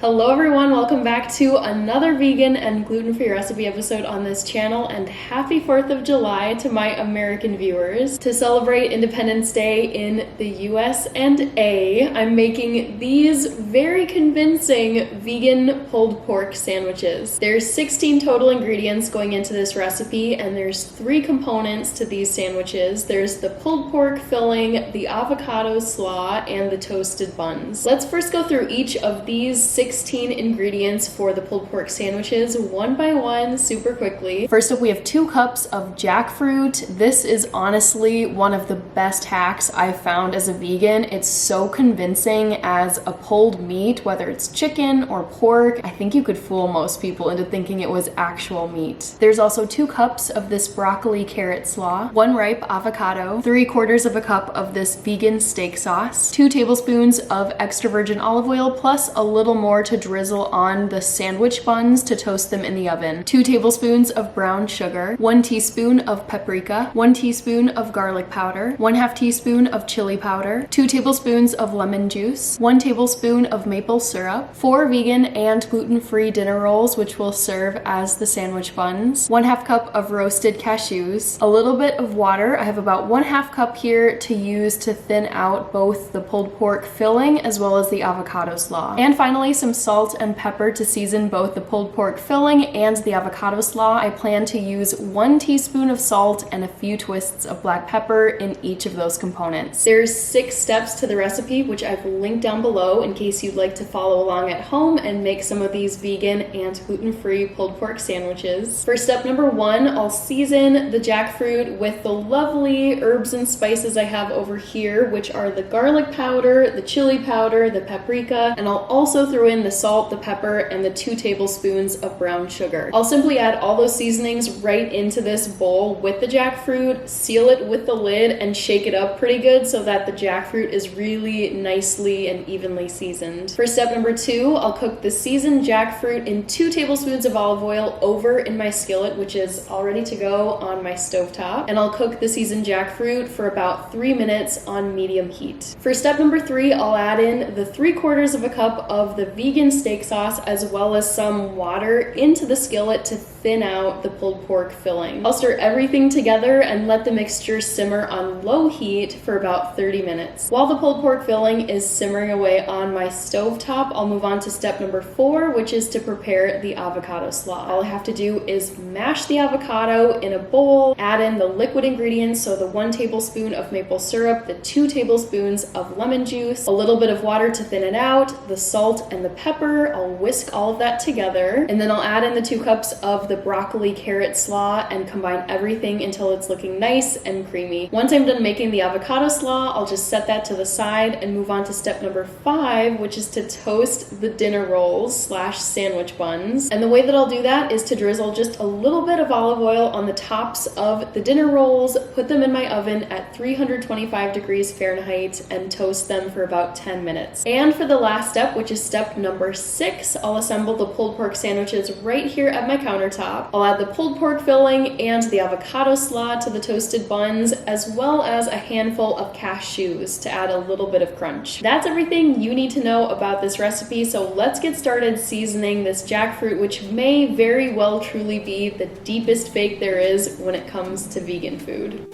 Hello everyone, welcome back to another vegan and gluten-free recipe episode on this channel, and happy 4th of July to my American viewers. To celebrate Independence Day in the US and A, I'm making these very convincing vegan pulled pork sandwiches. There's 16 total ingredients going into this recipe, and there's 3 components to these sandwiches. There's the pulled pork filling, the avocado slaw, and the toasted buns. Let's first go through each of these 16 ingredients for the pulled pork sandwiches one by one super quickly. First up, we have 2 cups of jackfruit. This is honestly one of the best hacks I've found as a vegan. It's so convincing as a pulled meat, whether it's chicken or pork. I think you could fool most people into thinking it was actual meat. There's also 2 cups of this broccoli carrot slaw, 1 ripe avocado, 3/4 of a cup of this vegan steak sauce, 2 tablespoons of extra virgin olive oil, plus a little more to drizzle on the sandwich buns to toast them in the oven, 2 tablespoons of brown sugar, 1 teaspoon of paprika, 1 teaspoon of garlic powder, 1/2 teaspoon of chili powder, 2 tablespoons of lemon juice, 1 tablespoon of maple syrup, 4 vegan and gluten-free dinner rolls, which will serve as the sandwich buns, 1/2 cup of roasted cashews, a little bit of water. I have about 1/2 cup here to use to thin out both the pulled pork filling as well as the avocado slaw, and finally some salt and pepper to season both the pulled pork filling and the avocado slaw. I plan to use 1 teaspoon of salt and a few twists of black pepper in each of those components. There's 6 steps to the recipe, which I've linked down below in case you'd like to follow along at home and make some of these vegan and gluten-free pulled pork sandwiches. For step number 1, I'll season the jackfruit with the lovely herbs and spices I have over here, which are the garlic powder, the chili powder, the paprika, and I'll also throw in the salt, the pepper, and the 2 tablespoons of brown sugar. I'll simply add all those seasonings right into this bowl with the jackfruit, seal it with the lid, and shake it up pretty good so that the jackfruit is really nicely and evenly seasoned. For step number 2, I'll cook the seasoned jackfruit in 2 tablespoons of olive oil over in my skillet, which is all ready to go on my stovetop, and I'll cook the seasoned jackfruit for about 3 minutes on medium heat. For step number 3, I'll add in the 3/4 of a cup of the vegan steak sauce as well as some water into the skillet to thin out the pulled pork filling. I'll stir everything together and let the mixture simmer on low heat for about 30 minutes. While the pulled pork filling is simmering away on my stovetop, I'll move on to step number 4, which is to prepare the avocado slaw. All I have to do is mash the avocado in a bowl, add in the liquid ingredients, so the 1 tablespoon of maple syrup, the 2 tablespoons of lemon juice, a little bit of water to thin it out, the salt and the pepper. I'll whisk all of that together, and then I'll add in the 2 cups of the broccoli carrot slaw and combine everything until it's looking nice and creamy. Once I'm done making the avocado slaw, I'll just set that to the side and move on to step number 5, which is to toast the dinner rolls / sandwich buns. And the way that I'll do that is to drizzle just a little bit of olive oil on the tops of the dinner rolls, put them in my oven at 325 degrees Fahrenheit, and toast them for about 10 minutes. And for the last step, which is step number 6, I'll assemble the pulled pork sandwiches right here at my countertop. I'll add the pulled pork filling and the avocado slaw to the toasted buns, as well as a handful of cashews to add a little bit of crunch. That's everything you need to know about this recipe, so let's get started seasoning this jackfruit, which may very well truly be the deepest fake there is when it comes to vegan food.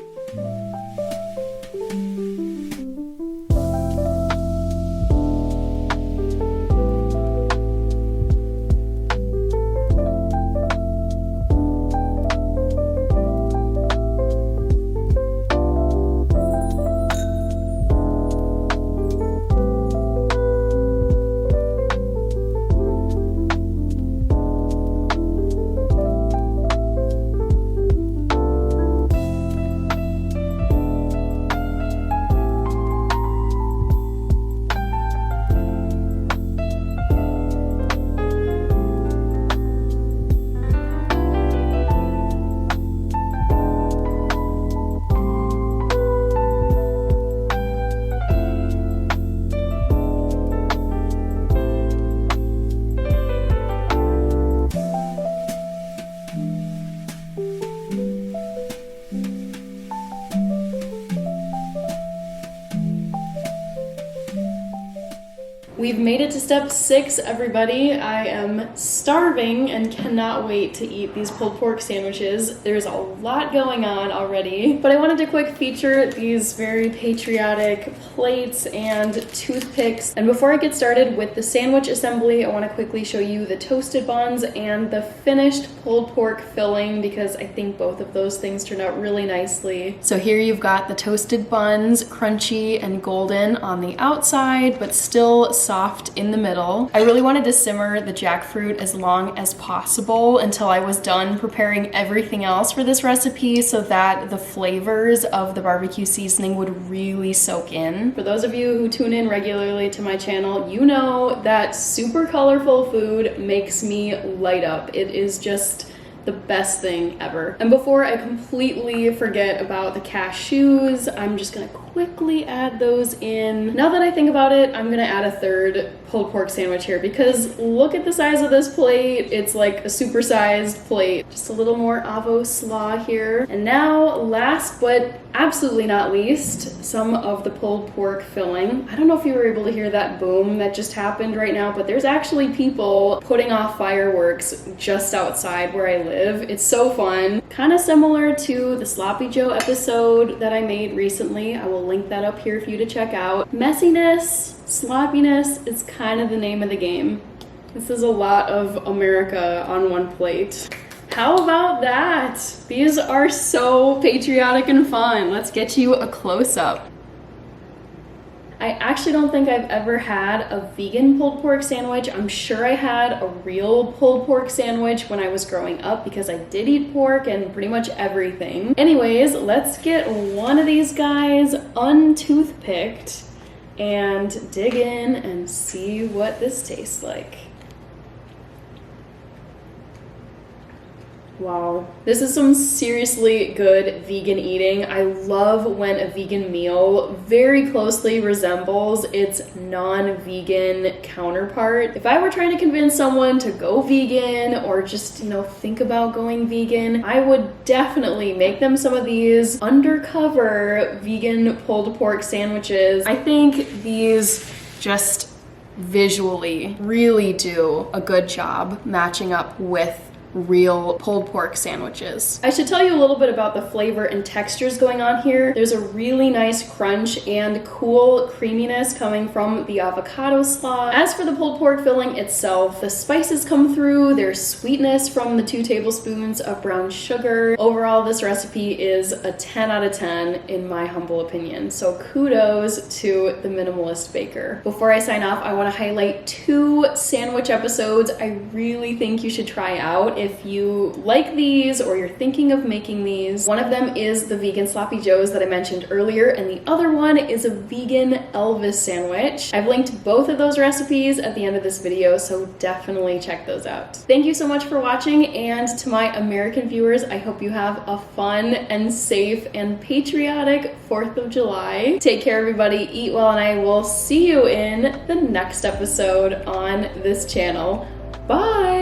we've made it to step 6, everybody. I am starving and cannot wait to eat these pulled pork sandwiches. There's a lot going on already, but I wanted to quick feature these very patriotic plates and toothpicks. And before I get started with the sandwich assembly, I want to quickly show you the toasted buns and the finished pulled pork filling, because I think both of those things turned out really nicely. So here you've got the toasted buns, crunchy and golden on the outside, but still soft in the middle. I really wanted to simmer the jackfruit as long as possible until I was done preparing everything else for this recipe so that the flavors of the barbecue seasoning would really soak in. For those of you who tune in regularly to my channel, you know that super colorful food makes me light up. It is just the best thing ever. And before I completely forget about the cashews, I'm just gonna quickly add those in. Now that I think about it, I'm gonna add a third pulled pork sandwich here, because look at the size of this plate. It's like a supersized plate. Just a little more avo slaw here. And now, last but absolutely not least, some of the pulled pork filling. I don't know if you were able to hear that boom that just happened right now, but there's actually people putting off fireworks just outside where I live. It's so fun. Kind of similar to the Sloppy Joe episode that I made recently. I will link that up here for you to check out. Messiness, sloppiness is kind of the name of the game. This is a lot of America on one plate. How about that? These are so patriotic and fun. Let's get you a close-up. I actually don't think I've ever had a vegan pulled pork sandwich. I'm sure I had a real pulled pork sandwich when I was growing up, because I did eat pork and pretty much everything. Anyways, let's get one of these guys untoothpicked and dig in and see what this tastes like. Wow, this is some seriously good vegan eating. I love when a vegan meal very closely resembles its non-vegan counterpart. If I were trying to convince someone to go vegan or just, think about going vegan, I would definitely make them some of these undercover vegan pulled pork sandwiches. I think these just visually really do a good job matching up with real pulled pork sandwiches. I should tell you a little bit about the flavor and textures going on here. There's a really nice crunch and cool creaminess coming from the avocado slaw. As for the pulled pork filling itself, the spices come through. There's sweetness from the 2 tablespoons of brown sugar. Overall, this recipe is a 10 out of 10 in my humble opinion. So kudos to the minimalist baker. Before I sign off, I want to highlight 2 sandwich episodes I really think you should try out if you like these or you're thinking of making these. One of them is the vegan Sloppy Joes that I mentioned earlier, and the other one is a vegan Elvis sandwich. I've linked both of those recipes at the end of this video, so definitely check those out. Thank you so much for watching, and to my American viewers, I hope you have a fun and safe and patriotic 4th of July. Take care, everybody, eat well, and I will see you in the next episode on this channel. Bye!